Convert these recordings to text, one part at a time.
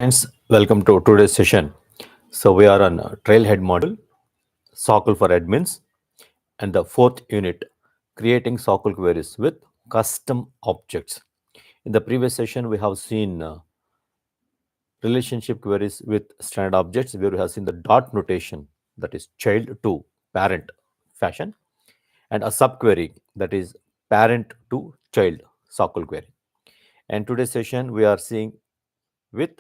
Friends, welcome to today's session. So we are on Trailhead module, SOQL for admins, and the fourth unit, creating SOQL queries with custom objects. In the previous session, we have seen relationship queries with standard objects, where we have seen the dot notation, that is child to parent fashion, and a subquery, that is parent to child SOQL query. And today's session, we are seeing with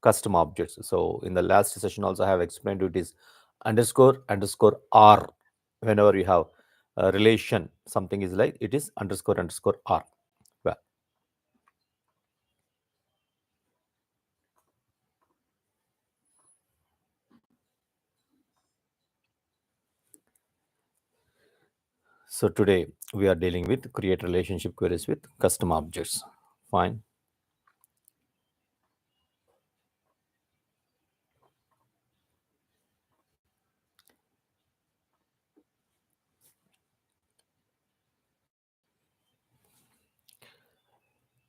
custom objects. So in the last session also I have explained it is underscore underscore r. Whenever you have a relation, something is like it is underscore underscore r. Well, so today we are dealing with create relationship queries with custom objects. Fine.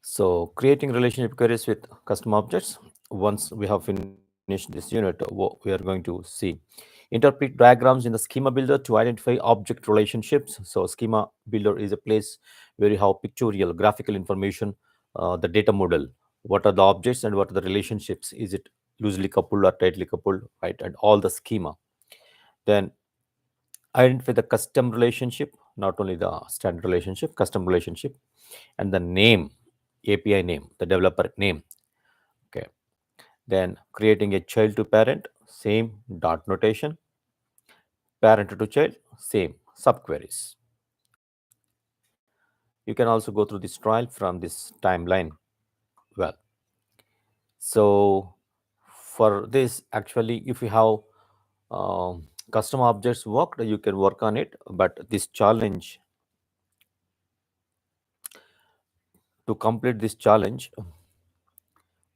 So creating relationship queries with custom objects. Once we have finished this unit, what we are going to see. Interpret diagrams in the schema builder to identify object relationships. So schema builder is a place where you have pictorial, graphical information, the data model. What are the objects and what are the relationships? Is it loosely coupled or tightly coupled, right? And all the schema. Then identify the custom relationship, not only the standard relationship, custom relationship, and the name, API name, the developer name. Okay. Then creating a child to parent, same dot notation, parent to child, same subqueries. You can also go through this trial from this timeline. Well, so for this, actually, if you have custom objects worked, you can work on it. But this challenge, to complete this challenge,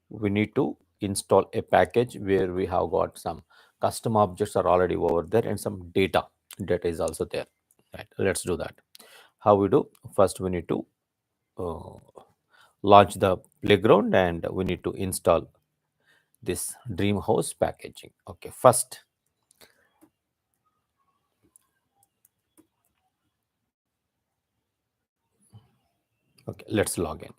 we need to install a package where we have got some custom objects are already over there and some data is also there, right? Let's do that. How we do? First we need to uh, launch the playground and we need to install this dream house packaging. Okay, first, okay, let's log in.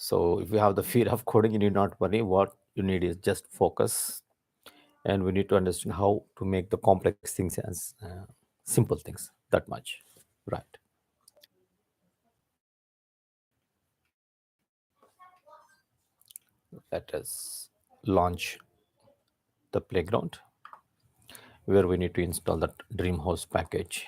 So if you have the fear of coding, you need not worry. What you need is just focus, and we need to understand how to make the complex things as simple things. That much, right? Let us launch the playground where we need to install that dream house package.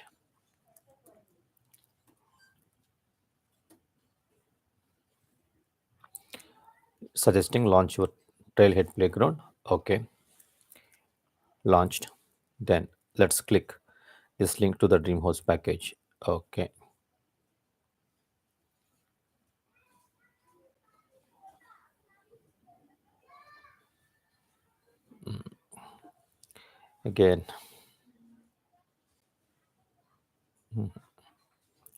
Suggesting launch your trailhead playground. Okay, launched. Then let's click this link to the dream house package. Okay, again,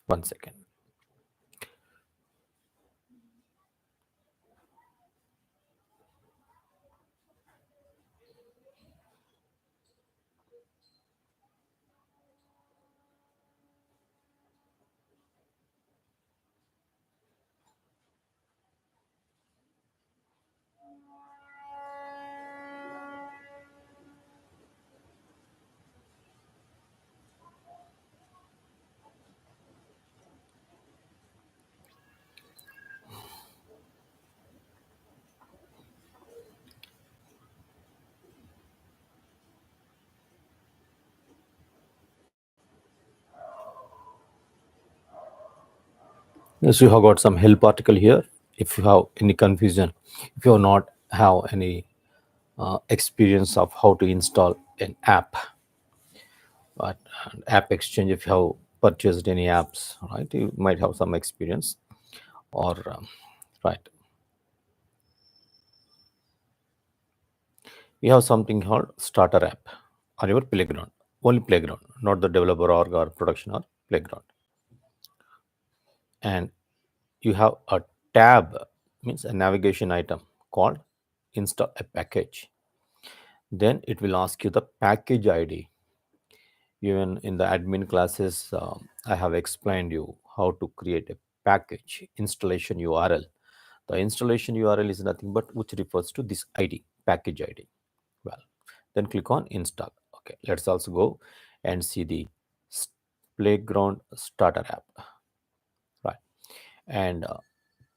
1 second. Yes, you have got some help article here. if you have any confusion, if you not have any experience of how to install an app, but app exchange, if you have purchased any apps, right, you might have some experience. Or right, we have something called starter app or your playground, only playground, not the developer or production or playground. And you have a tab, means a navigation item called install a package. Then it will ask you the package id. Even in the admin classes, I have explained you how to create a package installation URL. The installation URL is nothing but which refers to this ID, package ID. Well, then click on install. Okay, let's also go and see the s- playground starter app. Right, and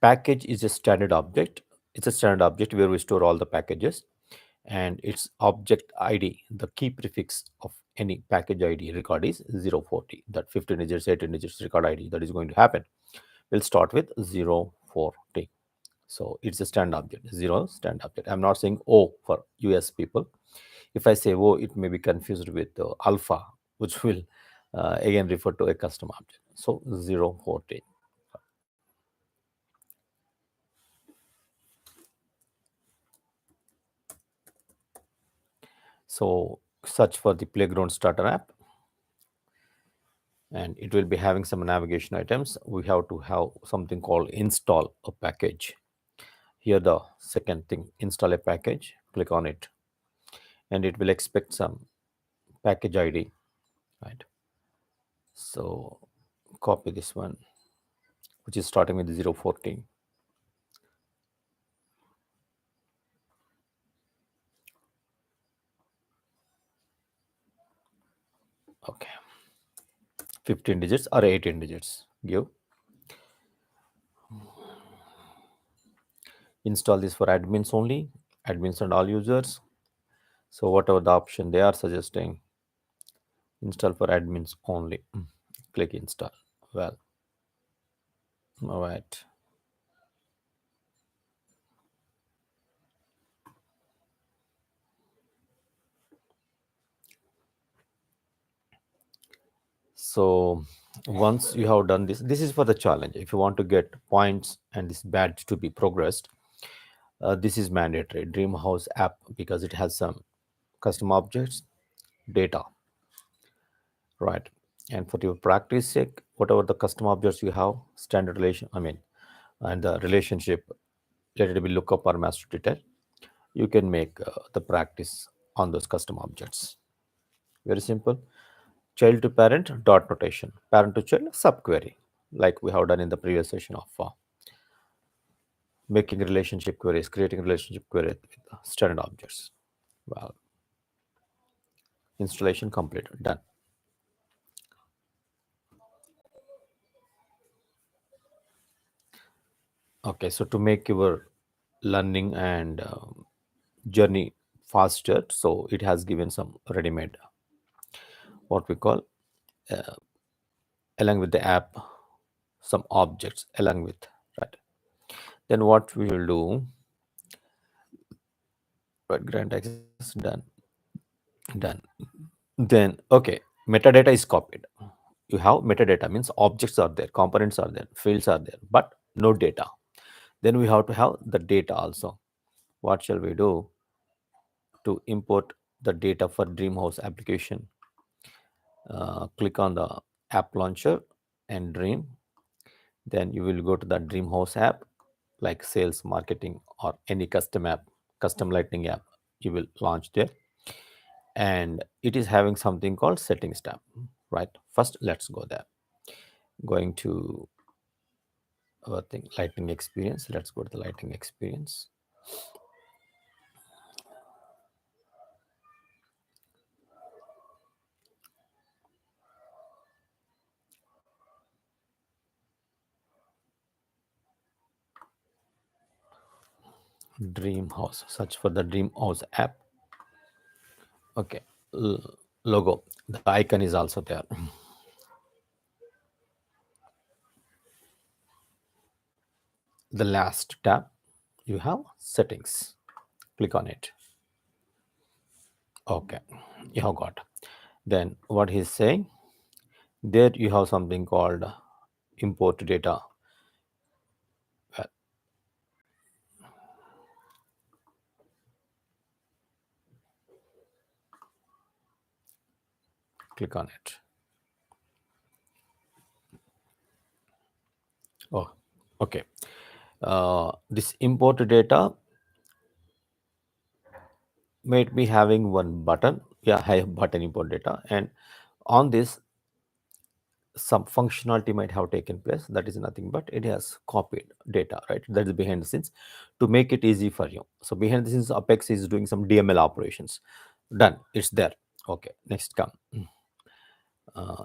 package is a standard object. It's a standard object where we store all the packages, and its object ID, the key prefix of any package ID record is 040. That 15 digits, 18 digits record ID that is going to happen will start with 040. So it's a standard object, zero standard object. I'm not saying O for US people. If I say O, it may be confused with alpha, which will again refer to a custom object. So 040. So search for the playground starter app, and it will be having some navigation items. We have to have something called install a package. Here the second thing, install a package, click on it, and it will expect some package ID, right? So copy this one, which is starting with 014. Okay, 15 digits or 18 digits. Give. Install this for admins only, admins and all users. So whatever the option they are suggesting, install for admins only. Click install. Well, all right. So once you have done this, this is for the challenge. If you want to get points and this badge to be progressed, this is mandatory. Dreamhouse app, because it has some custom objects, data, right? And for your practice sake, whatever the custom objects you have, standard relation, I mean, and the relationship, let it be lookup or master detail, you can make the practice on those custom objects. Very simple. Child to parent dot notation, parent to child subquery, like we have done in the previous session of making relationship queries, creating relationship query with standard objects. Well, installation complete, done. Okay, so to make your learning and journey faster, so it has given some ready-made, what we call, along with the app, some objects along with, right? Then what we will do, right, grant access, done. Then okay, metadata is copied. You have metadata, means objects are there, components are there, fields are there, but no data. Then we have to have the data also. What shall we do to import the data for Dreamhouse application? Click on the app launcher and Dream. Then you will go to the Dreamhouse app, like sales, marketing, or any custom app, custom lightning app you will launch there. And it is having something called settings tab, right? First, let's go there. Going to our thing, lightning experience. Let's go to the lightning experience. Dreamhouse. Search for the Dreamhouse app. Okay. Logo. The icon is also there. the last tab, you have settings. Click on it. Okay, you have got. Then what he's saying, there you have something called import data. Well, click on it. Oh, okay. This import data might be having one button. Yeah, I have button import data, and on this some functionality might have taken place. That is nothing but it has copied data, right? That is behind the scenes to make it easy for you. So behind the scenes, Apex is doing some DML operations. Done, it's there. Okay, next come.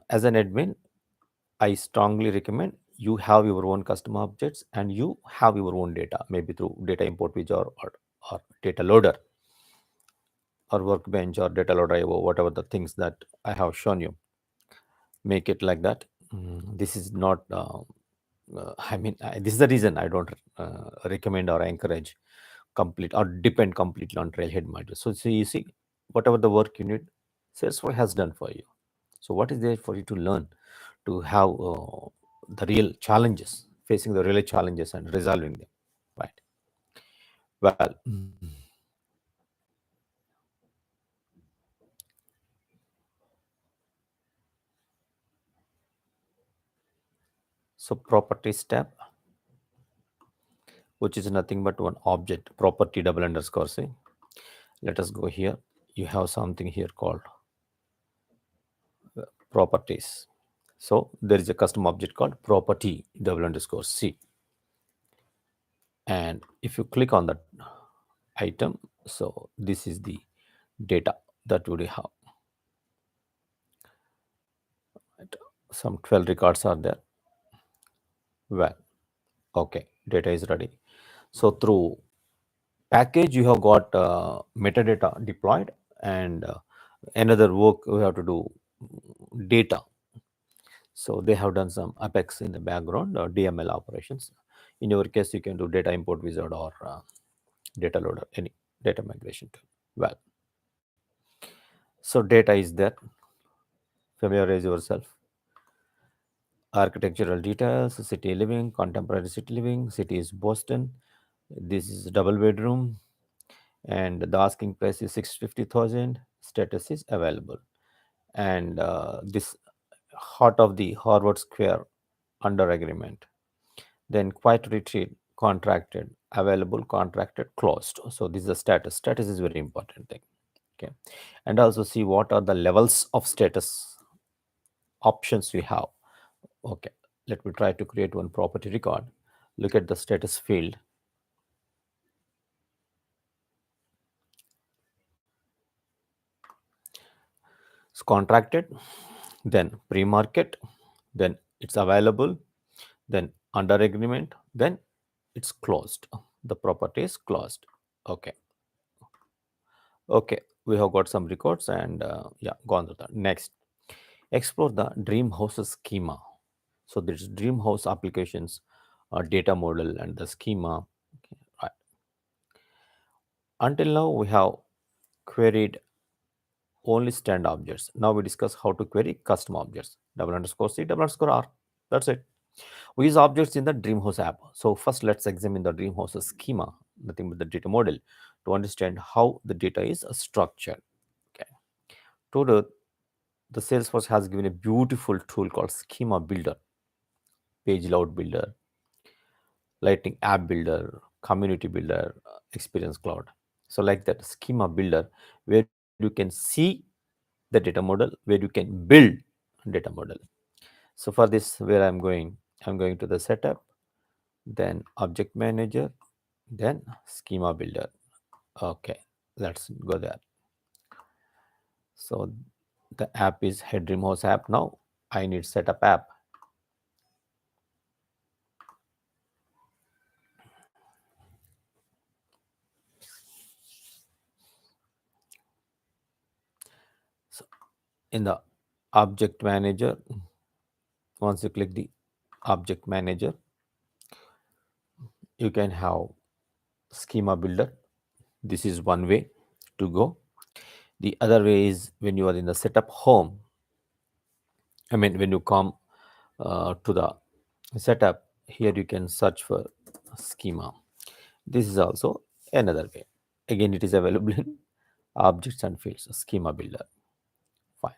As an admin, I strongly recommend you have your own custom objects and you have your own data, maybe through data import which or data loader or workbench or data loader IO, whatever the things that I have shown you. Make it like that. This is not I mean, this is the reason I don't recommend or encourage complete or depend completely on Trailhead modules. So you see, whatever the work you need, Salesforce has done for you. So what is there for you to learn, to have the real challenges, facing the real challenges and resolving them, right? Well, so properties tab, which is nothing but one object, property double underscore C. Let us go here. You have something here called properties. So there is a custom object called property double underscore C. And if you click on that item, so this is the data that would have. Right. Some 12 records are there. Well, okay, data is ready. So through package, you have got metadata deployed, and another work we have to do data. So they have done some Apex in the background, DML operations. In your case, you can do data import wizard or data loader, any data migration tool. Well, so data is there. Familiarize yourself. Architectural details, city living, contemporary city living. City is Boston. This is double bedroom, and the asking price is 650,000. Status is available, and this heart of the Harvard Square under agreement. Then quiet retreat contracted, available, contracted, closed. So this is the status. Status is very important thing. Okay, and also see what are the levels of status options we have. Okay, let me try to create one property record. Look at the status field. It's contracted, then pre-market, then it's available, then under agreement, then it's closed. The property is closed. Okay. Okay, we have got some records, and yeah, go on to the next. Explore the dream house schema. So there's dream house applications, data model, and the schema. Okay, right. Until now, we have queried only stand objects. Now we discuss how to query custom objects. Double underscore C, double underscore R. That's it. We use objects in the Dreamhouse app. So first, let's examine the Dreamhouse schema, nothing but the data model, to understand how the data is structured. Okay. To the Salesforce has given a beautiful tool called Schema Builder, Page Layout Builder, Lighting App Builder, Community Builder, Experience Cloud. So like that Schema Builder, where you can see the data model, where you can build data model. So for this, where I'm going to the setup, then object manager, then schema builder. Okay, let's go there. So the app is Dreamhouse app. Now I need setup app. So in the object manager, once you click the object manager, you can have schema builder. This is one way to go. The other way is when you are in the setup home. I mean, when you come to the setup, here you can search for schema. This is also another way. Again, it is available in objects and fields, schema builder. Fine.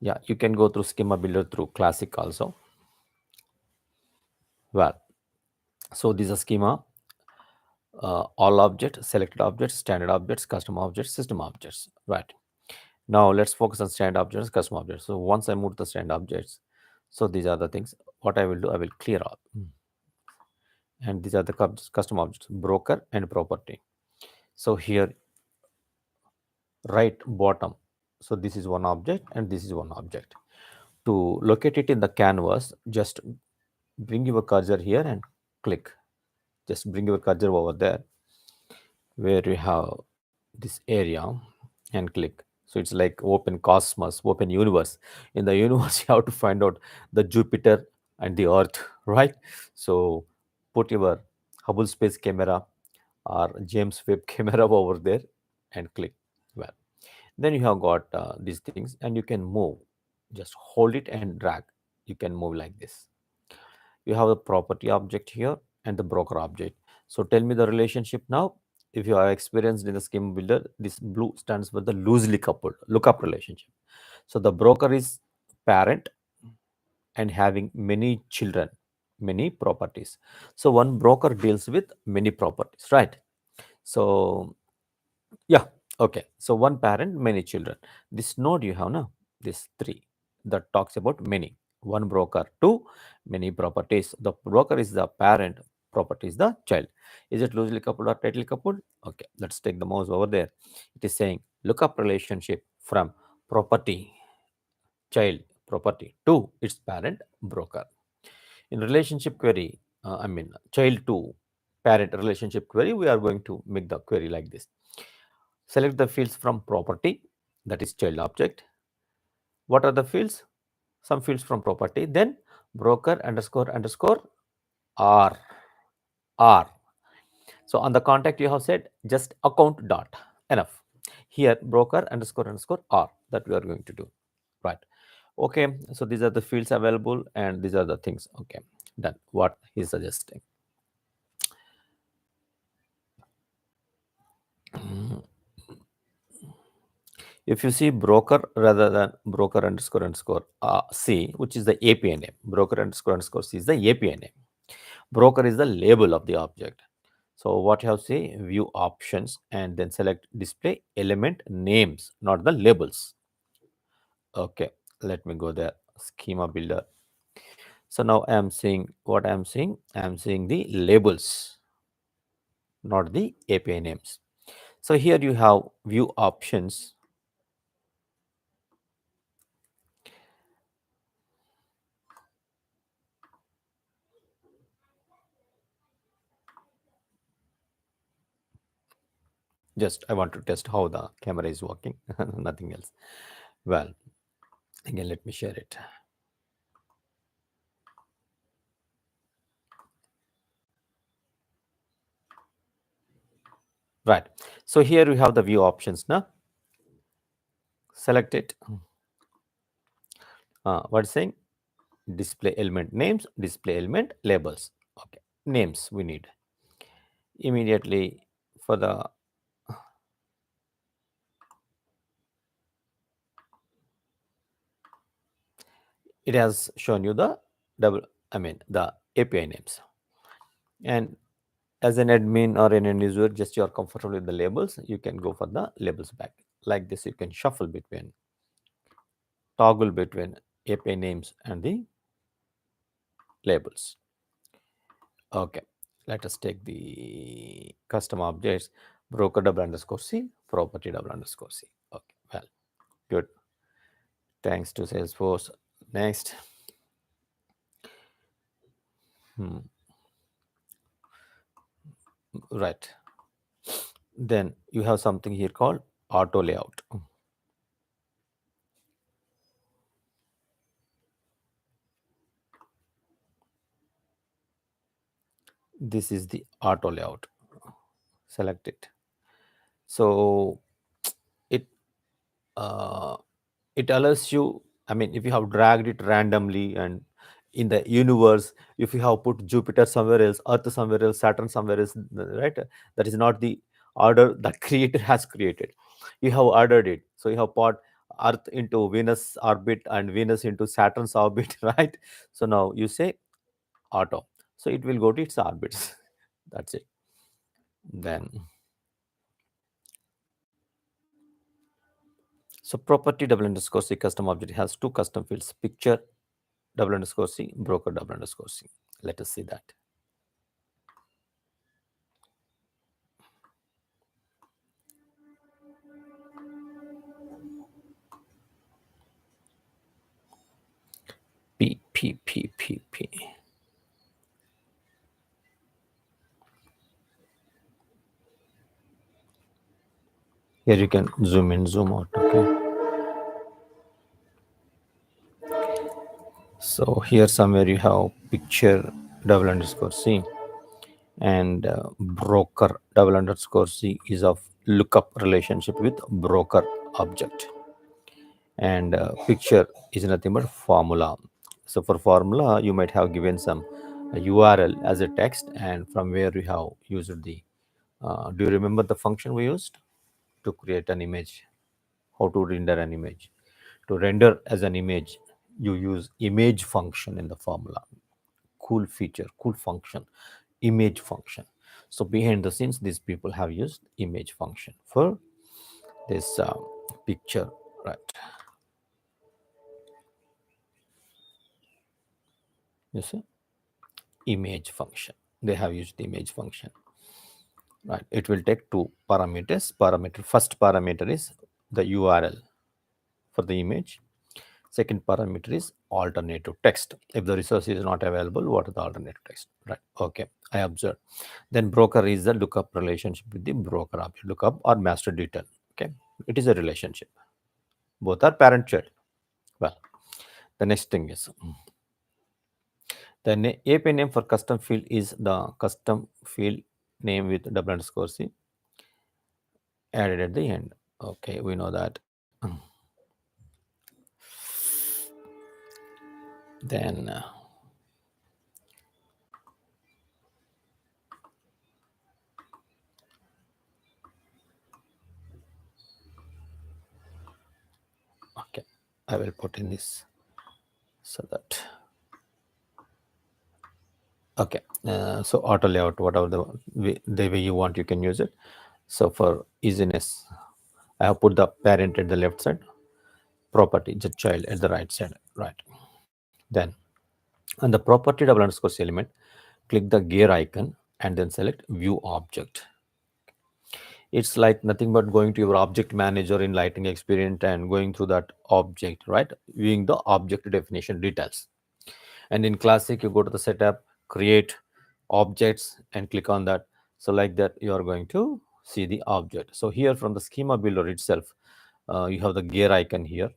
Yeah, you can go through schema builder through classic also. Well, so this is a schema, all objects, selected objects, standard objects, custom objects, system objects, right? Now let's focus on standard objects, custom objects. So once I move to the standard objects, so these are the things, what I will do, I will clear all. And these are the custom objects, broker and property. So here, right bottom, so this is one object and this is one object. To locate it in the canvas, just bring your cursor here and click. Just bring your cursor over there where you have this area and click. So it's like open cosmos, open universe. In the universe, you have to find out the Jupiter and the Earth, right? So put your Hubble Space Camera or James Webb camera over there and click. Well, then you have got these things and you can move. Just hold it and drag. You can move like this. You have a property object here and the broker object. So tell me the relationship now. If you are experienced in the schema builder, this blue stands for the loosely coupled lookup relationship. So the broker is parent and having many children, many properties. So one broker deals with many properties, right? So yeah, okay. So one parent, many children. This node you have now, this three that talks about many. One broker, two, many properties. The broker is the parent, property is the child. Is it loosely coupled or tightly coupled? Okay, let's take the mouse over there. It is saying look up relationship from property, child, property to its parent, broker. In relationship query, I mean child to parent relationship query, we are going to make the query like this. Select the fields from property, that is child object. What are the fields? Some fields from property, then broker underscore underscore r r. So on the contact you have said just account dot, enough. Here broker underscore underscore r, that we are going to do, right? Okay, so these are the fields available and these are the things. Okay, done. What he's suggesting. If you see broker rather than broker underscore underscore C, which is the API name, broker underscore C is the API name. Broker is the label of the object. So what you have to say, view options and then select display element names, not the labels. Okay, let me go there, schema builder. So now I am seeing what I am seeing. I am seeing the labels, not the API names. So here you have view options. Just I want to test how the camera is working, nothing else. Well, again, let me share it. Right. So here we have the view options now. Select it. What's saying? Display element names, display element labels. Okay. Names we need. Immediately for the it has shown you the the API names. And as an admin or an end user, just you are comfortable with the labels, you can go for the labels back. Like this, you can shuffle between, toggle between API names and the labels. Okay, let us take the custom objects, broker double underscore C, property double underscore C. Okay, well, good. Thanks to Salesforce. Next. Right. Then you have something here called auto layout. This is the auto layout. Select it. So it uh, it allows you, I mean, if you have dragged it randomly and in the universe, if you have put Jupiter somewhere else, Earth somewhere else, Saturn somewhere else, right? That is not the order that creator has created. You have ordered it. So you have put Earth into Venus orbit and Venus into Saturn's orbit, right? So now you say auto. So it will go to its orbits. That's it. Then, so property double underscore C custom object has two custom fields: picture double underscore C, broker double underscore C. Let us see that. P, P, P, P, P. Here you can zoom in, zoom out. Okay. So here somewhere you have picture double underscore C, and broker double underscore C is of lookup relationship with broker object. And picture is nothing but formula. So for formula, you might have given some URL as a text, and from where you have used the. Do you remember the function we used to create an image? How to render an image? To render as an image, you use image function in the formula. Cool feature, cool function, image function. So behind the scenes, these people have used image function for this picture, right? You see, image function. They have used the image function, right? It will take two parameters. Parameter first parameter is the URL for the image. Second parameter is alternative text. If the resource is not available, what is the alternative text? Right. Okay. I observed. Then broker is the lookup relationship with the broker object. Lookup or master detail. Okay. It is a relationship. Both are parent child. Well, the next thing is the API name for custom field is the custom field name with double underscore C added at the end. Okay. We know that. Then okay, I will put in this so that okay. So auto layout, whatever the way you want, you can use it. So for easiness, I have put the parent at the left side, property the child at the right side, right? Then on the property double underscore C element, click the gear icon and then select view object. It's like nothing but going to your object manager in Lighting Experience and going through that object, right? Viewing the object definition details. And in Classic, you go to the setup, create objects, and click on that. So like that, you are going to see the object. So here from the schema builder itself, you have the gear icon here.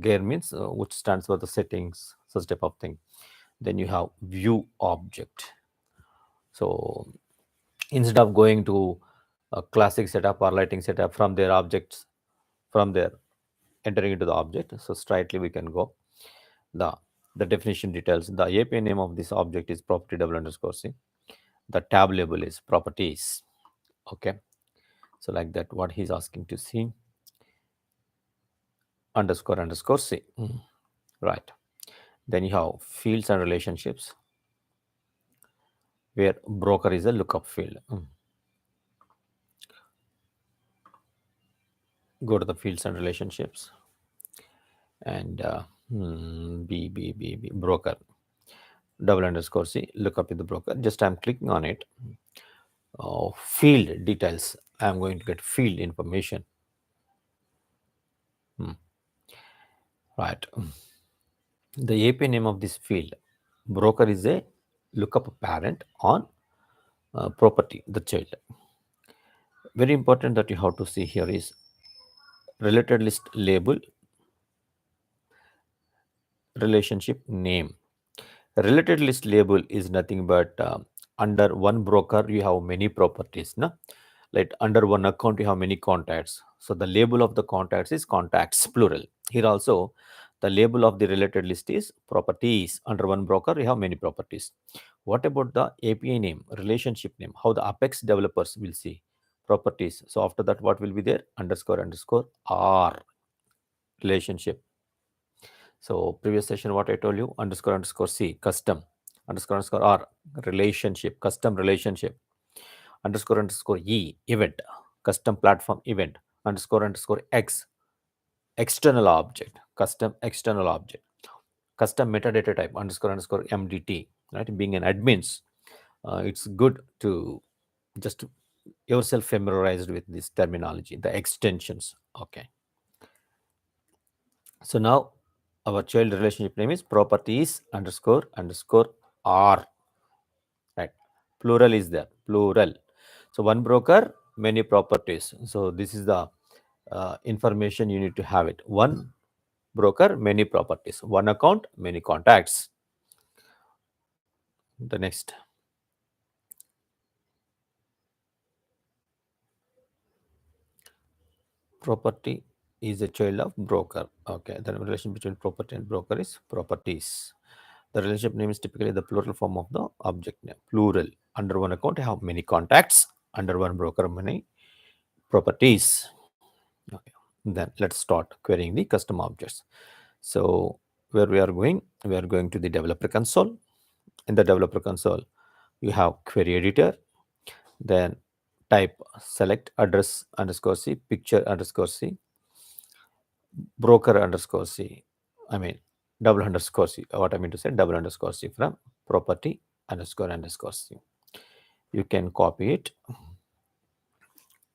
Gear means which stands for the settings, such type of thing. Then you have view object. So instead of going to a Classic setup or Lighting setup from their objects, from there entering into the object, so straightly we can go the definition details. The API name of this object is property double underscore C. The tab label is properties. Okay. So like that, what he's asking to see underscore underscore C. Right. Then you have fields and relationships where broker is a lookup field. Go to the fields and relationships and B broker double underscore C, look up in the broker. Just I'm clicking on it. Field details. I'm going to get field information. Right. The API name of this field, broker is a lookup parent on property, the child. Very important that you have to see here is related list label, relationship name. A related list label is nothing but under one broker you have many properties, no? Like under one account you have many contacts. So the label of the contacts is contacts plural. Here also the label of the related list is properties. Under one broker you have many properties. What about the API name, relationship name? How the Apex developers will see properties. So after that what will be there? Underscore underscore R relationship. So previous session, what I told you, underscore underscore C, custom, underscore underscore R, relationship, custom relationship, underscore underscore E, event, custom platform event, underscore underscore X, external object, custom external object, custom metadata type, underscore underscore MDT, right? Being an admins, it's good to just yourself familiarized with this terminology, the extensions, okay. So now our child relationship name is properties underscore underscore R, right? Plural is there, plural. So one broker, many properties. So this is the information you need to have it. One broker, many properties. One account, many contacts. The next. Property is a child of broker. Okay, the relation between property and broker is properties. The relationship name is typically the plural form of the object name. Plural. Under one account, I have many contacts. Under one broker, many properties. Okay. Then let's start querying the custom objects. So where we are going? We are going to the developer console. In the developer console, you have query editor. Then type select address underscore C, picture underscore C, broker underscore C. I mean double underscore C. What I mean to say, double underscore C from property underscore underscore C. You can copy it.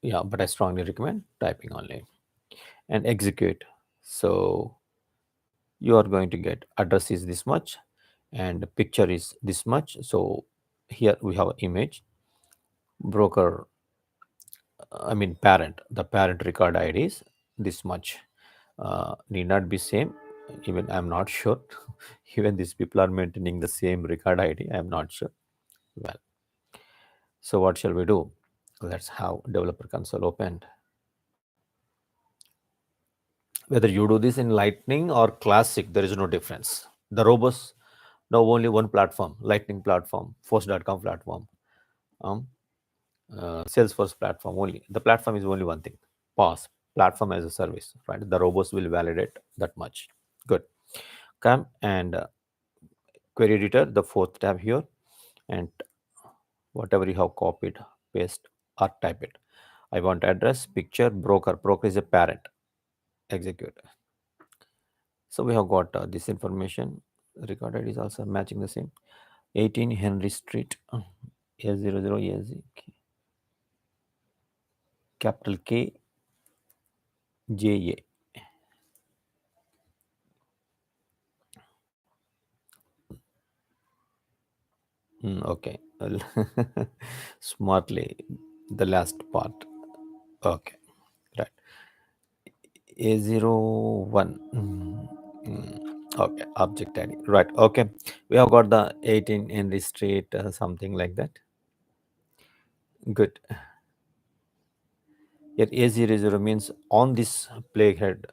Yeah, but I strongly recommend typing only and execute. So you are going to get address is this much and picture is this much. So here we have image, broker, I mean parent, the parent record ID is this much. Need not be same, even I'm not sure. Even these people are maintaining the same record ID, I'm not sure. Well, so what shall we do? Let's have developer console opened. Whether you do this in Lightning or Classic, there is no difference. The robust now only one platform, Lightning platform, Force.com platform, um, Salesforce platform only. The platform is only one thing, PaaS, platform as a service, right? The robust will validate that much. Good. Come and query editor, the fourth tab here, and whatever you have copied, paste or type it. I want address, picture, broker. Broker is a parent. Execute. So we have got this information. Recorded is also matching the same. 18 Henry Street, A00 AZ, capital K, JA. Okay. Well, smartly, the last part. Okay. Right. A01. Okay. Object ID. Right. Okay. We have got the 18 Henry Street, something like that. Good. Here A00 means on this playhead,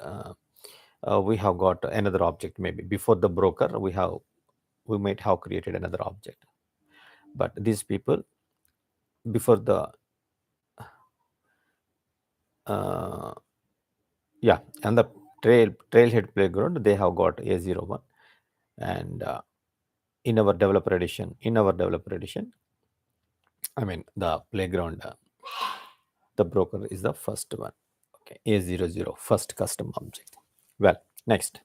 we have got another object maybe. Before the broker, we might have created another object. But these people, before the uh, yeah, and the trailhead playground, they have got A01, and in our developer edition, I mean the playground, the broker is the first one. Okay, A00, first custom object. Well, next.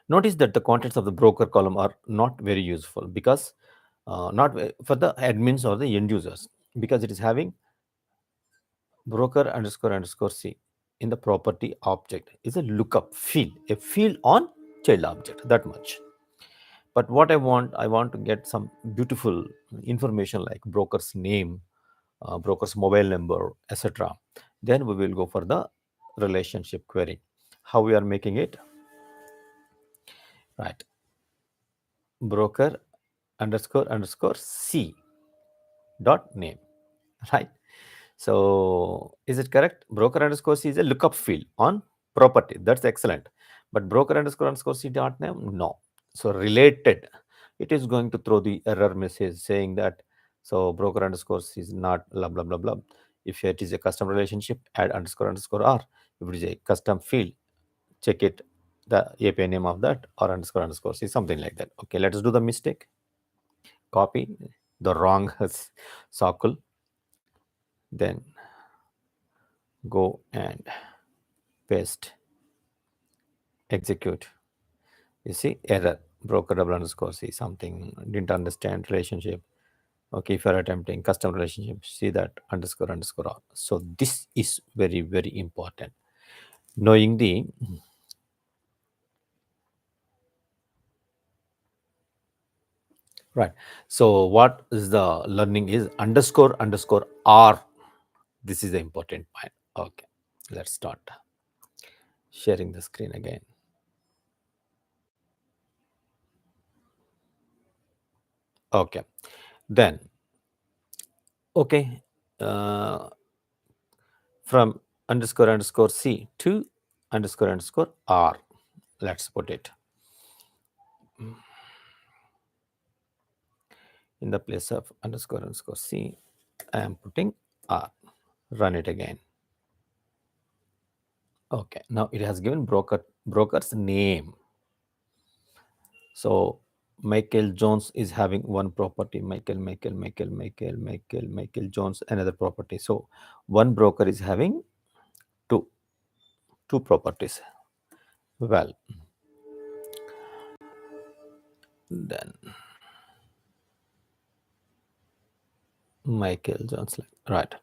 Notice that the contents of the broker column are not very useful because for the admins or the end users, because it is having broker underscore underscore C in the property object is a lookup field, a field on child object, that much. But what I want to get some beautiful information like broker's name, broker's mobile number, etc. Then we will go for the relationship query. How we are making it? Right. broker underscore underscore C dot name, right? So is it correct? Broker underscore C is a lookup field on property. That's excellent. But broker underscore underscore C dot name, no. So related, it is going to throw the error message saying that so broker underscore C is not blah blah blah blah. If it is a custom relationship, add underscore underscore R. If it is a custom field, check it the API name of that or underscore underscore C, something like that. Okay, let us do the mistake. Copy the wrong SOQL, then go and paste, execute. You see error, broker double underscore C, something didn't understand relationship. Okay, if you're attempting custom relationship, see that underscore underscore R. So this is very, very important. Knowing the right. So what is the learning is underscore underscore R. This is the important point. Okay, let's start sharing the screen again. Okay, then okay, uh, from underscore underscore C to underscore underscore R. Let's put it in the place of underscore underscore C. I am putting R. Run it again. Okay, now it has given broker's name. So Michael Jones is having one property. Michael Jones another property. So one broker is having two properties. Well, then Michael Jones, right?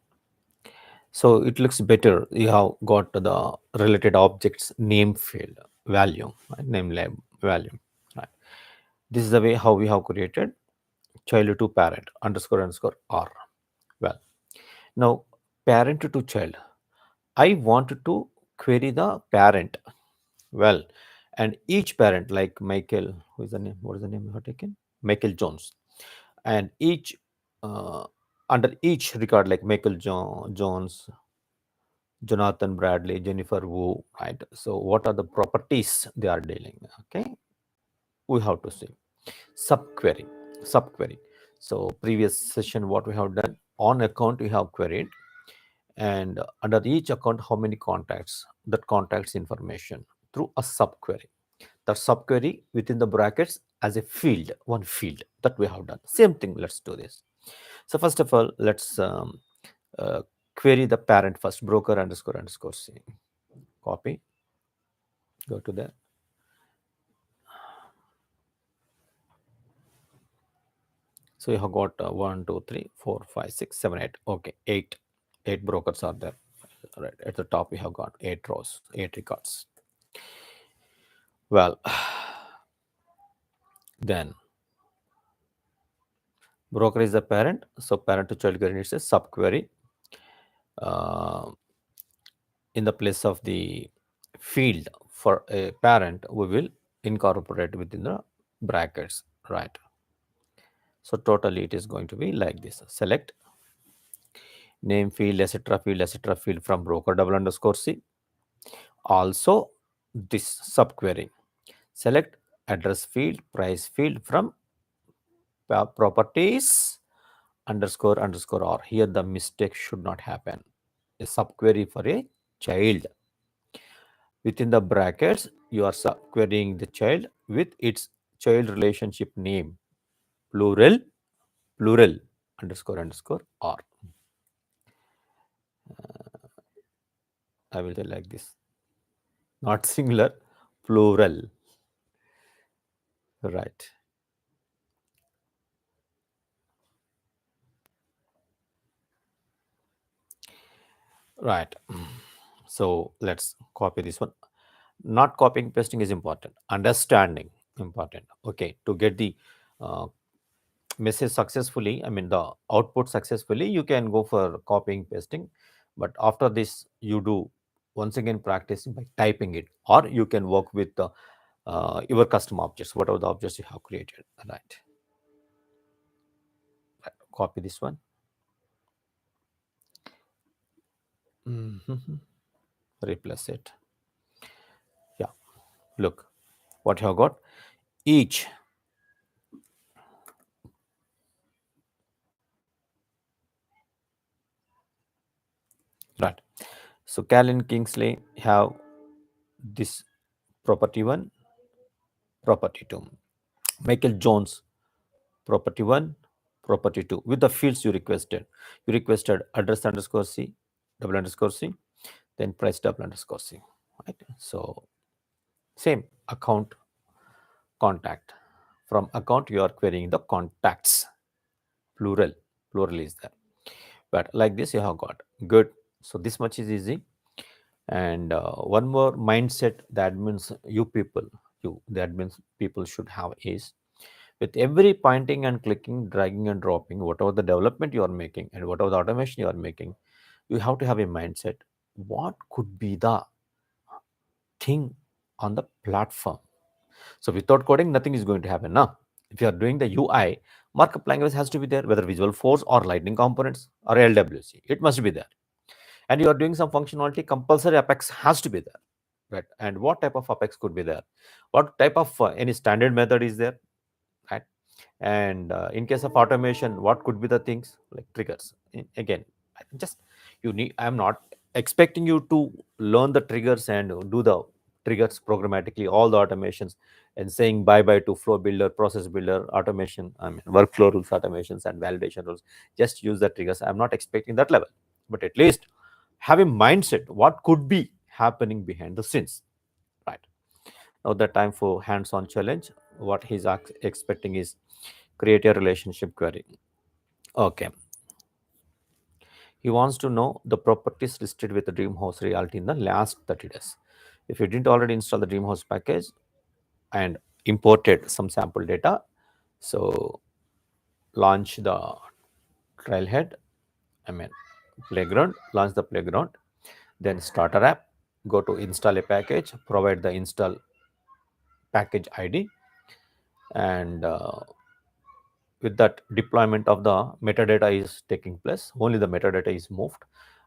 So it looks better. You have got the related objects name field value, right? Name lab value, right? This is the way how we have created child to parent underscore underscore R. Well, now parent to child. I want to query the parent. Well, and each parent like Michael, who is the name? What is the name you have taken? Michael Jones, and each uh, under each record like Jones, Jonathan Bradley, Jennifer Wu, right? So what are the properties they are dealing? Okay, we have to see subquery, subquery. So previous session, what we have done on account we have queried, and under each account how many contacts, that contacts information through a subquery. That subquery within the brackets as a field, one field that we have done. Same thing. Let's do this. So first of all, let's uh, query the parent first, broker underscore underscore C. Copy, go to there. So you have got 1, 2, 3, 4, 5, 6, 7, 8. Okay, 8 brokers are there. Right at the top, we have got 8 rows, 8 records. Well, then broker is the parent. So parent to child query needs a subquery. In the place of the field for a parent, we will incorporate within the brackets, right? So totally it is going to be like this. Select name field field from broker double underscore C. Also this subquery. Select address field, price field from properties underscore underscore R. Here the mistake should not happen. A subquery for a child. Within the brackets, you are subquerying the child with its child relationship name, plural, plural, underscore underscore R. I will say like this, not singular, plural, right? Right. So let's copy this one. Not copying, pasting is important. Understanding important. Okay, to get the uh, message successfully, I mean the output successfully, you can go for copying, pasting. But after this, you do once again practice by typing it, or you can work with your custom objects, whatever the objects you have created, right? Copy this one. Mhm. Replace it. Yeah, look what you have got. Each, right? So Calvin Kingsley have this property 1, property 2. Michael Jones, property 1, property 2, with the fields you requested. You requested address underscore C, double underscore C, then price double underscore C, right? So same account, contact. From account you are querying the contacts, plural, plural is there. But like this you have got good. So this much is easy. And one more mindset that means you people, you the admins people should have is, with every pointing and clicking, dragging and dropping, whatever the development you are making and whatever the automation you are making, you have to have a mindset. What could be the thing on the platform? So without coding, nothing is going to happen. Now, if you are doing the UI, markup language has to be there, whether Visual Force or Lightning Components or LWC, it must be there. And you are doing some functionality, compulsory Apex has to be there, right? And what type of Apex could be there? What type of any standard method is there, right? And in case of automation, what could be the things like triggers? Again, just you need, I'm not expecting you to learn the triggers and do the triggers programmatically, all the automations, and saying bye bye to flow builder, process builder, automation, I mean workflow rules, automations and validation rules. Just use the triggers. I'm not expecting that level, but at least have a mindset what could be happening behind the scenes, right? Now the time for hands-on challenge. What he's expecting is create a relationship query. Okay. He wants to know the properties listed with the Dreamhouse Reality in the last 30 days. If you didn't already install the Dreamhouse package and imported some sample data, so launch the Trailhead, I mean playground, launch the playground, then starter app, go to install a package, provide the install package ID, and with that deployment of the metadata is taking place, only the metadata is moved.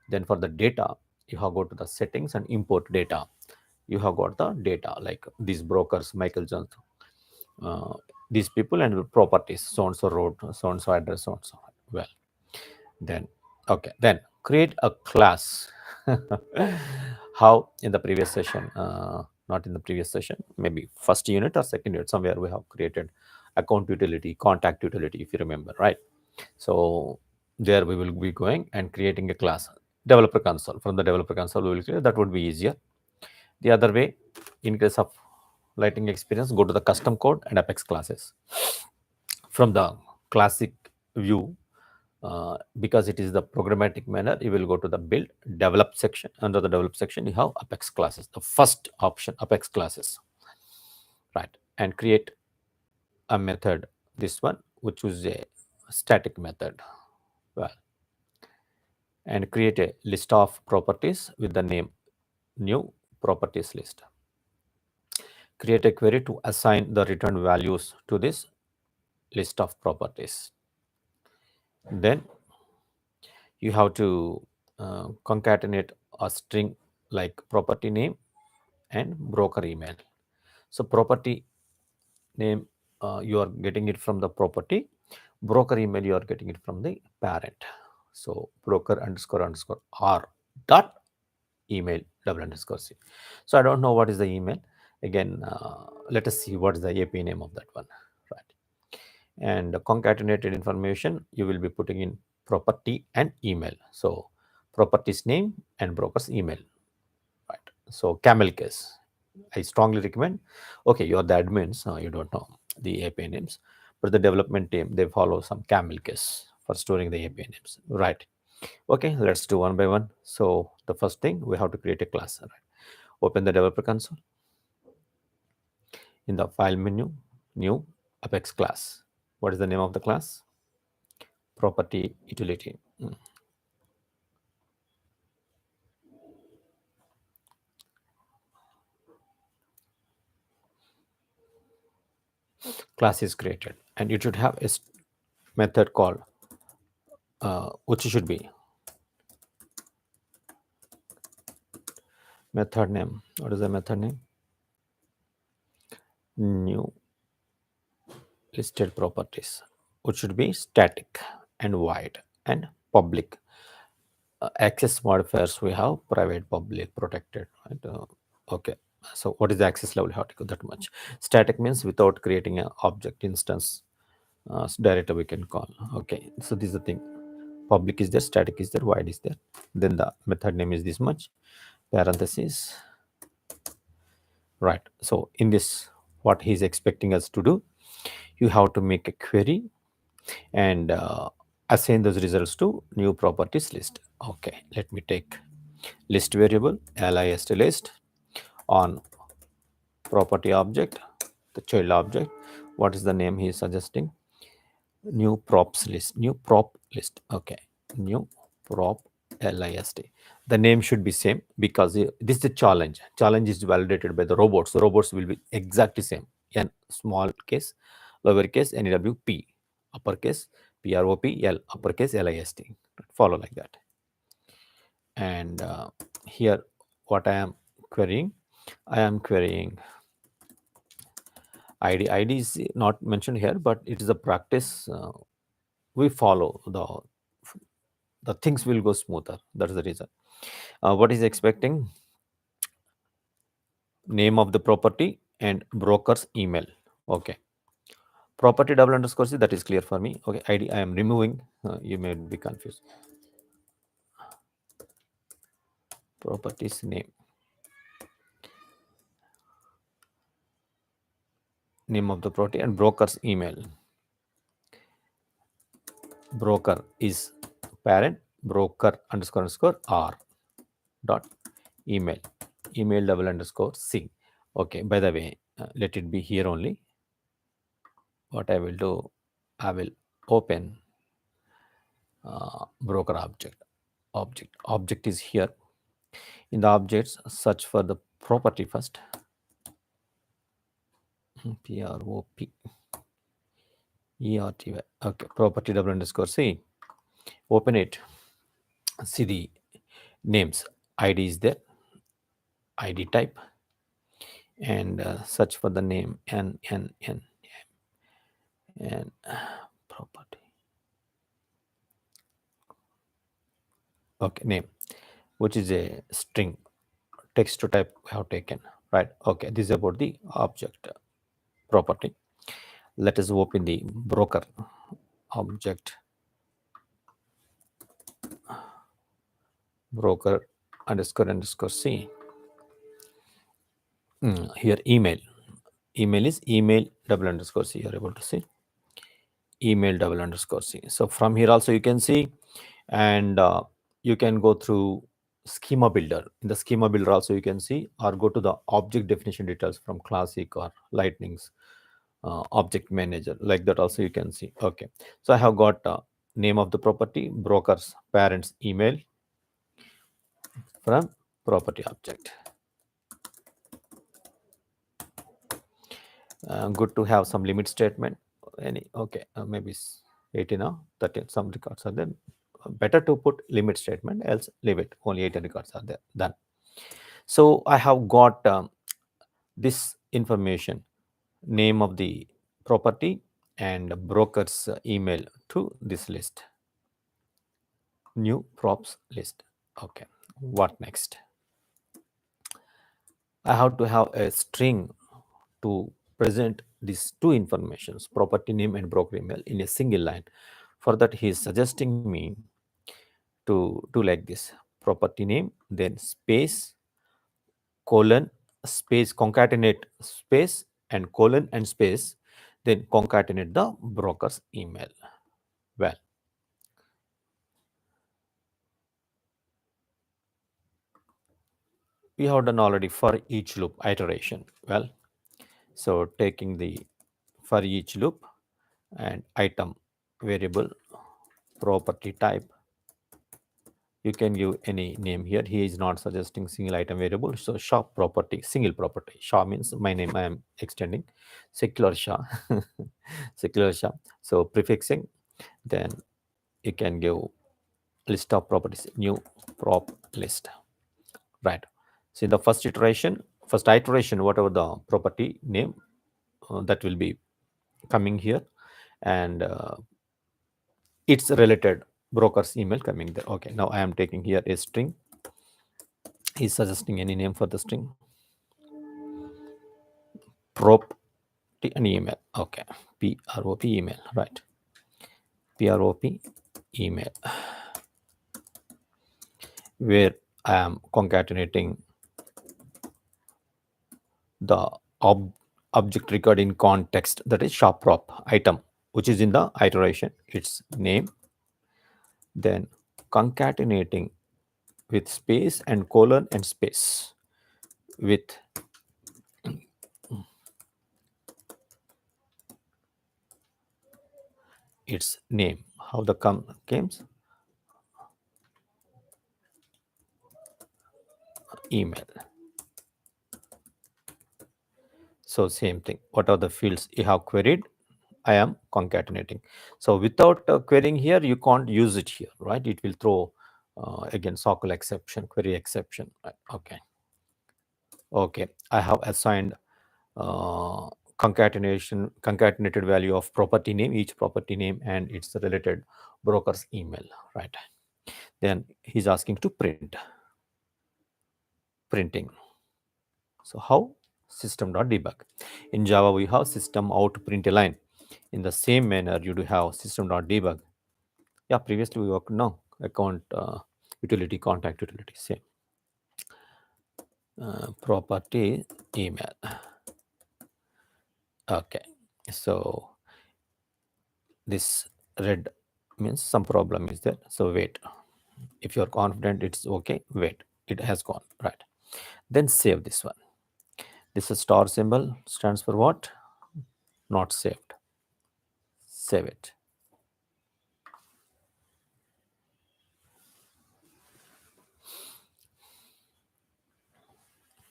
Then for the data, you have go to the settings and import data. You have got the data like these brokers, Michael Jones, uh, these people and properties, so and so road, so and so address, so and so. Well, then okay, then create a class. How in the previous session, not in the previous session, maybe first unit or second unit, somewhere we have created account utility, contact utility, if you remember, right? So there we will be going and creating a class, developer console. From the developer console we will create, that would be easier. The other way, in case of Lightning experience, go to the custom code and Apex classes. From the classic view, because it is the programmatic manner, you will go to the build develop section. Under the develop section you have Apex classes, the first option, Apex classes, right? And create a method, this one, which is a static method. Well, and create a list of properties with the name new properties list. Create a query to assign the return values to this list of properties. Then you have to concatenate a string like property name and broker email. So property name, you are getting it from the property. Broker email, you are getting it from the parent. So broker underscore underscore r dot email double underscore c. So I don't know what is the email. Again, let us see what is the API name of that one, right? And concatenated information, you will be putting in property and email. So property's name and broker's email, right? So camel case, I strongly recommend. Okay, you're the admins, you don't know the API names, but the development team, they follow some camel case for storing the API names, right? Okay, let's do one by one. So the first thing, we have to create a class, right? Open the developer console. In the file menu, new Apex class. What is the name of the class? Property utility. class is created, and it should have a method called which should be method name. What is the method name? New listed properties, which should be static and void and public. Access modifiers we have private, public, protected. Right? Okay. So what is the access level? How to go that much? Static means without creating an object instance. Director we can call. Okay. So this is the thing. Public is there, static is there, void is there. Then the method name is this much. Parenthesis. Right. So in this, what he's expecting us to do, you have to make a query and assign those results to new properties list. Okay, let me take list variable list list on property object, the child object. What is the name he is suggesting? New props list, new prop list. Okay, new prop list. The name should be same because this is a challenge. Challenge is validated by the robots. The robots will be exactly same. N small case, lowercase, NWP, uppercase, PROP, L, uppercase, LIST. Follow like that. And here, what I am querying, I am querying ID. ID is not mentioned here, but it is a practice. We follow the things will go smoother. That is the reason. What is expecting? Name of the property and broker's email. Okay. Property double underscore C, that is clear for me. Okay. ID I am removing. You may be confused. Properties name. Name of the property and broker's email. Broker is parent, broker underscore R dot email. Email double underscore C. Okay. By the way, let it be here only. What I will do, I will open broker object is here. In the objects, search for the property first. PROP ERTY. Okay, property double underscore C. Open it. See the names. ID is there. ID type. And search for the name and property. Okay, name, which is a string. Text to type we have taken. Right. Okay, this is about the object property. Let us open the broker object. Broker underscore C. Here email is email double underscore C. You are able to see email double underscore C. So from here also you can see, and you can go through schema builder. In the schema builder also you can see, or go to the object definition details from classic or lightning's object manager. Like that also you can see. Okay, so I have got name of the property, broker's parents email from property object. Good to have some limit statement. Any okay, maybe 80 now, 13. Some records are there. Better to put limit statement, else leave it. Only 80 records are there. Done. So I have got this information, name of the property and broker's email to this list. New props list. Okay. What next? I have to have a string to present these two informations, property name and broker email, in a single line. For that, he is suggesting me to do like this: property name, then space, colon, space, concatenate space, and colon and space, then concatenate the broker's email. Well, we have done already for each loop iteration. Well, so taking the for each loop and item variable property type, You can give any name here. He is not suggesting single item variable. So shop property, single property. Shah means my name. I am extending. Secular Shah, secular Shah. So prefixing. Then you can give list of properties. New prop list. Right. So in the first iteration, whatever the property name that will be coming here, and its related broker's email coming there. Okay. Now I am taking here a string. He's suggesting any name for the string. Prop an email. Okay. Prop email. Right. Prop email, where I am concatenating the object record in context, that is shop prop item, which is in the iteration, its name, then concatenating with space and colon and space with its name. How the comes email. So same thing. What are the fields you have queried? I am concatenating. So without querying here, you can't use it here, right? It will throw again SOQL exception, query exception. Right? Okay. Okay. I have assigned concatenated value of property name, each property name and its related broker's email, right? Then he's asking to printing. So how? System.debug. In Java, we have system out print a line. In the same manner, you do have system.debug. Yeah, previously we worked now account utility, contact utility, same. Property email. Okay, so this red means some problem is there. So wait. If you're confident it's okay, wait. It has gone, right? Then save this one. This is star symbol stands for what? Not saved. Save it.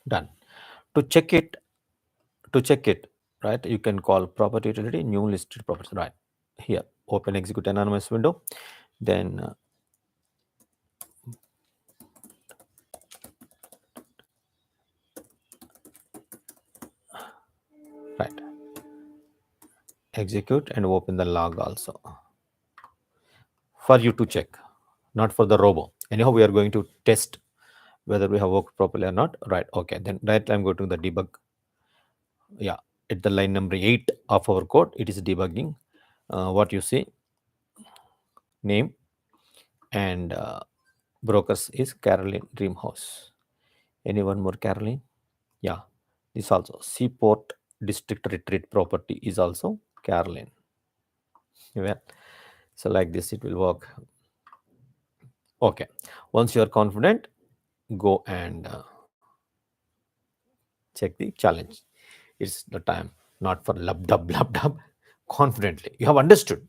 Done. To check it, right? You can call property utility new listed properties, right? Here, open execute anonymous window. Then right, execute and open the log also for you to check, not for the robo. Anyhow, we are going to test whether we have worked properly or not, right? Okay, then right, I'm going to the debug. Yeah, at the line number 8 of our code, it is debugging. What you see, name and brokers is Caroline Dreamhouse. Anyone more Caroline? Yeah, this also Seaport District Retreat property is also Caroline. Well, so like this it will work. Okay, once you are confident, go and check the challenge. It's the time, not for lub dub. Confidently, you have understood.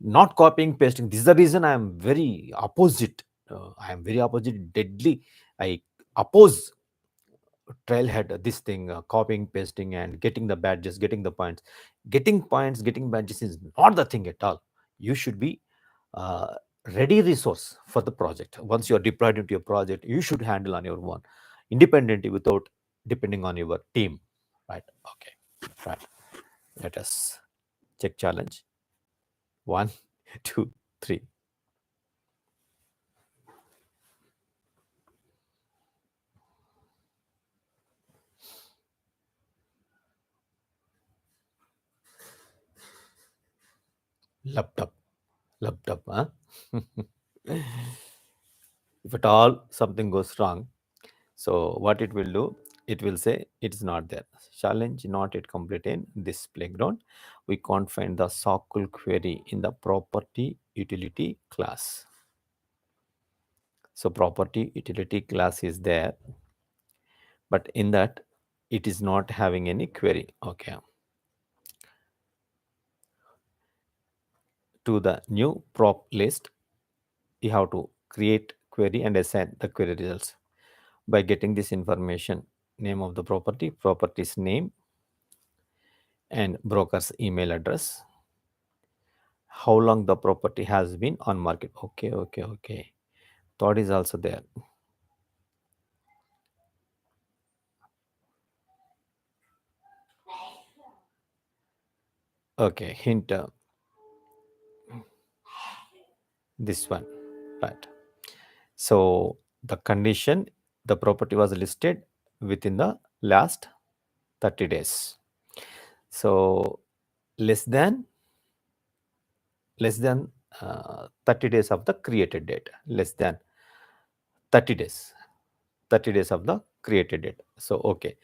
Not copying pasting. This is the reason I am very opposite. I am very opposite, deadly. I oppose trailhead, this thing, copying pasting and getting the badges, getting the points. Getting points, getting badges is not the thing at all. You should be uh, ready resource for the project. Once you are deployed into your project, you should handle on your own independently without depending on your team, right? Okay, right. Let us check challenge. 1 2 3. Laptop, laptop, huh? If at all something goes wrong, so what it will do, it will say it's not there. Challenge not yet complete in this playground. We can't find the SOQL query in the property utility class. So property utility class is there, but in that it is not having any query. Okay. To the new prop list, you have to create query and assign the query results by getting this information: name of the property, property's name, and broker's email address, how long the property has been on market. Okay. Thought is also there. Okay, hint, this one, right? So the condition, the property was listed within the last 30 days. So less than 30 days of the created date, less than 30 days, 30 days of the created date. So okay,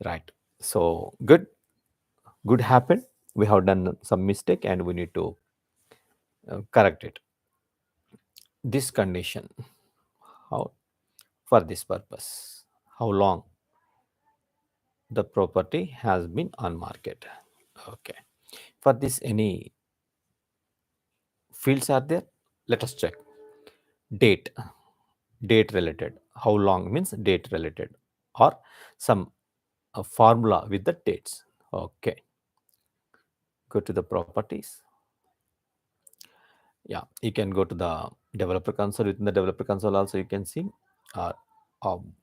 right. So good happened. We have done some mistake and we need to correct it. This condition, how, for this purpose, how long the property has been on market. Okay, for this, any fields are there? Let us check. Date, date related, how long means date related, or some formula with the dates. Okay, go to the properties. Yeah, you can go to the developer console. Within the developer console also you can see, uh, um,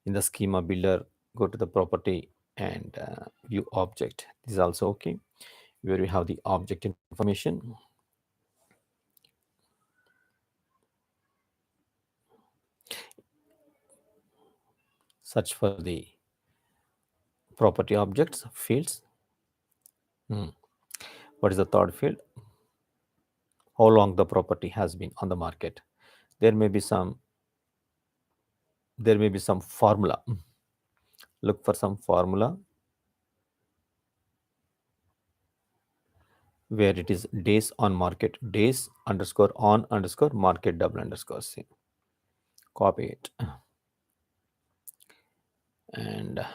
in the schema builder, go to the property and view object. This is also okay, where we have the object information. Search for the property objects fields. What is the third field? How long the property has been on the market. There may be some formula. Look for some formula where it is days on market, days underscore on underscore market double underscore c. Copy it and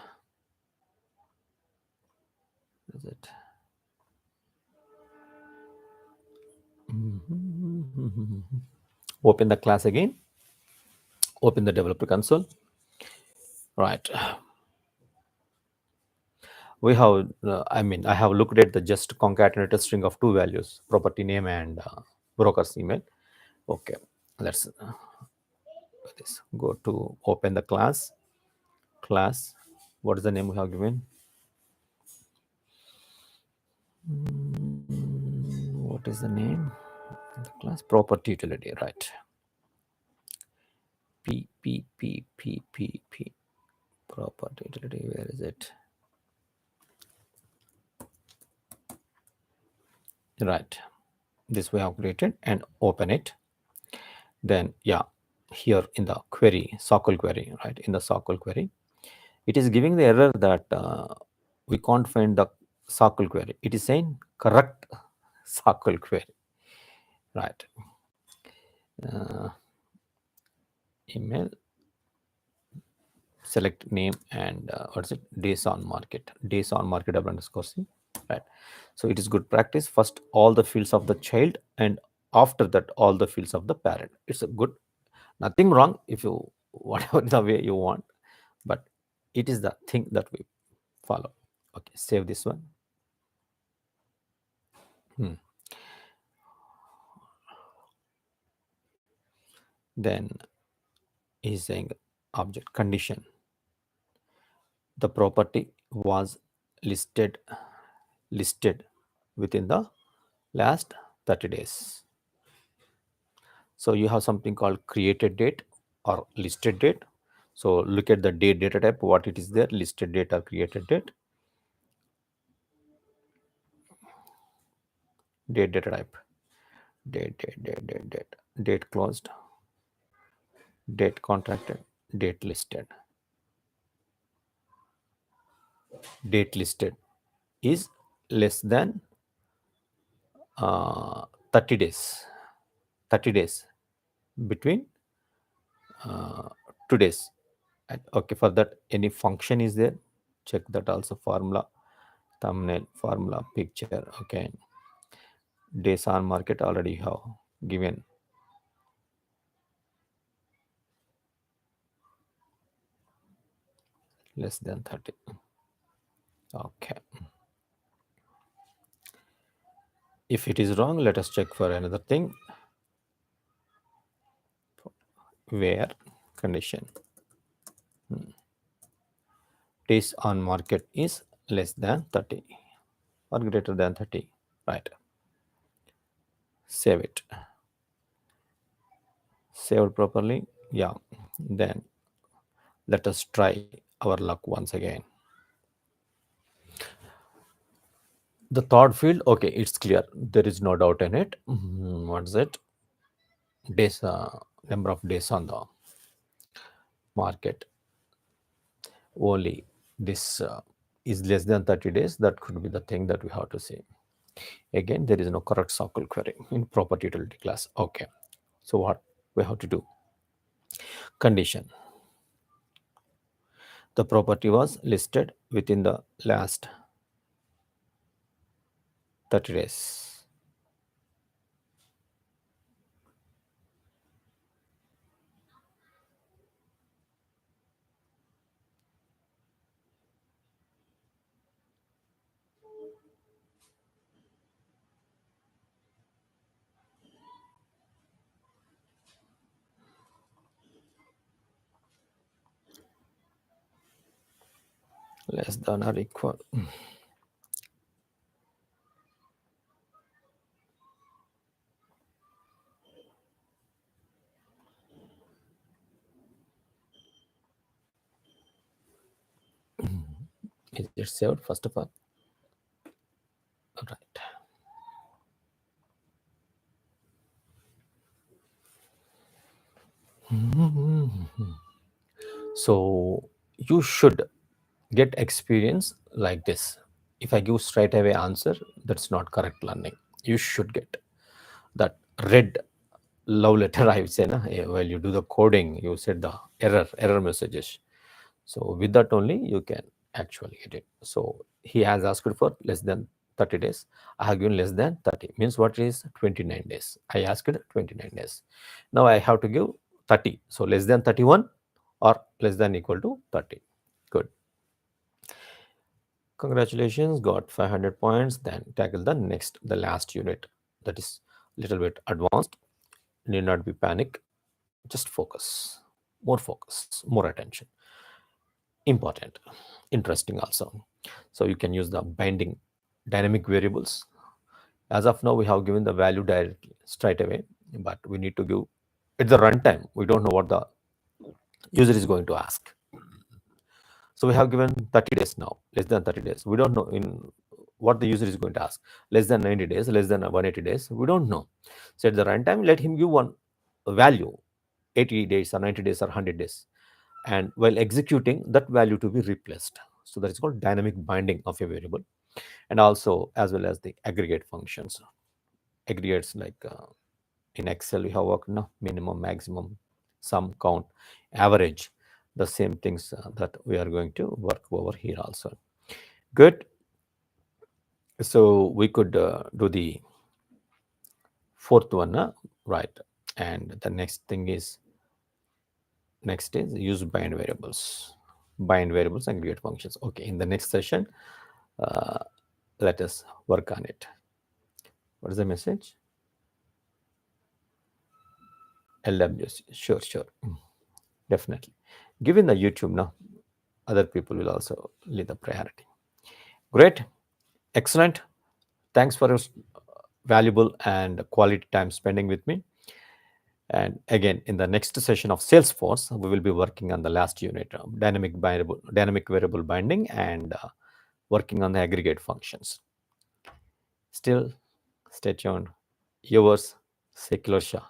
is it? Open the class again. Open the developer console. Right. We have, I have looked at the just concatenated string of two values, property name and broker's email. Okay, let's this. Go to open the class. Class. What is the name we have given? What is the name? The class property utility, right? P property utility. Where is it? Right. This we have created and open it. Then yeah, here in the query, SOQL query, right? In the SOQL query, it is giving the error that we can't find the SOQL query. It is saying correct SOQL query, right? Email, select name and what is it? Days on market double underscore c, right? So it is good practice. First all the fields of the child and after that all the fields of the parent. It's a good, nothing wrong if you whatever the way you want, but it is the thing that we follow. Okay, save this one. Then is saying object condition, the property was listed within the last 30 days. So you have something called created date or listed date. So look at the date data type, what it is there, listed date or created date. Date data type, date closed, date contracted, date listed. Date listed is less than 30 days. 30 days between 2 days. And okay, for that any function is there, check that also. Formula, thumbnail, formula, picture. Okay, days on market already have given. less than 30. Okay. If it is wrong, let us check for another thing, where condition days on market is less than 30 or greater than 30. Right. Save it. Saved properly. Yeah. Then let us try our luck once again. The third field, okay, it's clear. There is no doubt in it. What's it? Days, number of days on the market. Only this is less than 30 days. That could be the thing that we have to see. Again, there is no correct SOQL query in property utility class. Okay. So what we have to do? Condition. The property was listed within the last 30 days. Less than or equal. Is it saved first of all? Right. So you should get experience like this. If I give straight away answer, that's not correct learning. You should get that red love letter, I would say. Na? While you do the coding, you said the error messages. So with that only you can actually get it. So he has asked for less than 30 days. I have given less than 30. Means what is 29 days? I asked 29 days. Now I have to give 30. So less than 31 or less than equal to 30. Good. Congratulations, got 500 points. Then tackle the last unit. That is little bit advanced. Need not be panic. Just focus, more attention. Important, interesting also. So you can use the binding dynamic variables. As of now, we have given the value directly straight away, but we need to give at the runtime. We don't know what the user is going to ask. So we have given 30 days now, less than 30 days. We don't know in what the user is going to ask. Less than 90 days, less than 180 days. We don't know. So at the runtime, let him give one value, 80 days or 90 days or 100 days. And while executing, that value to be replaced. So that is called dynamic binding of a variable. And also as well as the aggregate functions. Aggregates like in Excel we have worked now, minimum, maximum, sum, count, average. The same things that we are going to work over here also. Good. So we could do the fourth one, right? And the next is use bind variables. Bind variables and aggregate functions. Okay, in the next session, let us work on it. What is the message? LWC. Sure. Definitely. Given the YouTube now, other people will also lead the priority. Great. Excellent. Thanks for your valuable and quality time spending with me. And again, in the next session of Salesforce, we will be working on the last unit, dynamic variable binding, and working on the aggregate functions. Still, stay tuned. Yours, Secular Shah.